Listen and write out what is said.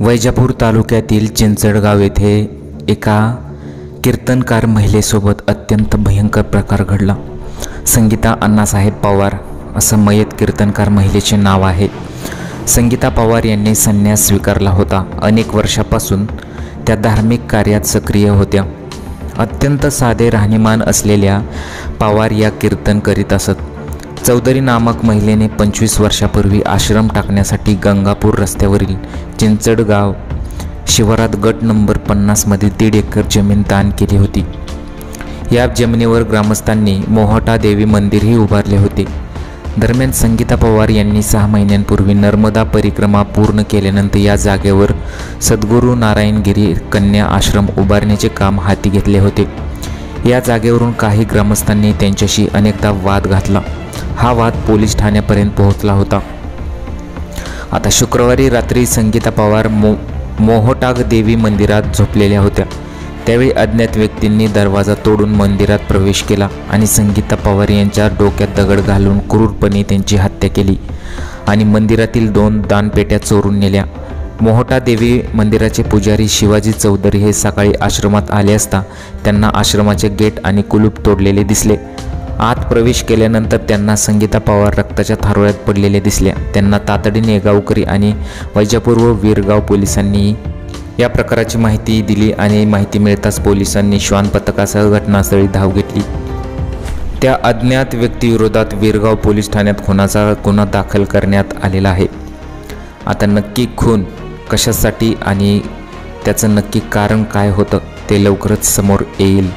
वैजापूर तालुक्यातील चिंचडगाव येथे एका कीर्तनकार महिलेसोबत अत्यंत भयंकर प्रकार घडला। संगीता अण्णासाहेब पवार असं मयत कीर्तनकार महिलेचे नाव आहे। संगीता पवार यांनी संन्यास स्वीकारला होता। अनेक वर्षापासून त्या धार्मिक कार्यात सक्रिय होत्या। अत्यंत साधे राहणीमान असलेल्या पवार या कीर्तन करीत असत। चौधरी नामक महिलेने 25 वर्षापूर्वी आश्रम टाकण्यासाठी गंगापूर रस्त्यावरील चिंचडगाव शिवारात गट नंबर 50 मध्ये 1.5 एकर जमीन दान केली होती। या जमिनीवर ग्रामस्थांनी मोहटा देवी मंदिरही उभारले होते। दरम्यान संगीता पवार यांनी 6 महिन्यांपूर्वी नर्मदा परिक्रमा पूर्ण केल्यानंतर या जागेवर सद्गुरू नारायणगिरी कन्या आश्रम उभारण्याचे काम हाती घेतले होते। या जागेवरून काही ग्रामस्थांनी त्यांच्याशी अनेकदा वाद घातला। हा वाद पोलीस ठाण्यापर्यंत पोहोचला होता। आता शुक्रवारी रात्री संगीता पवार मोहटाग देवी मंदिरात झोपलेल्या होत्या। त्यावेळी अज्ञात व्यक्तींनी दरवाजा तोडून मंदिरात प्रवेश केला आणि संगीता पवार यांच्या डोक्यात दगड घालून क्रूरपणे त्यांची हत्या केली आणि मंदिरातील 2 दानपेट्या चोरून नेल्या। मोहटा देवी मंदिराचे पुजारी शिवाजी चौधरी हे सकाळी आश्रमात आले असता त्यांना आश्रमाचे गेट आणि कुलूप तोडलेले दिसले। आत प्रवेश केल्यानंतर त्यांना संगीता पवार रक्ताच्या थारोळ्यात पडलेले दिसल्या। त्यांना तातडीने गावकरी आणि वैजापूर व वीरगाव पोलिसांनी या प्रकाराची माहिती दिली आणि माहिती मिळताच पोलिसांनी श्वान पथकासह घटनास्थळी धाव घेतली। त्या अज्ञात व्यक्तीविरोधात वीरगाव पोलीस ठाण्यात खुनाचा गुन्हा दाखल करण्यात आलेला आहे। आता नक्की खून कशासाठी आणि त्याचं नक्की कारण काय होतं ते लवकरच समोर येईल।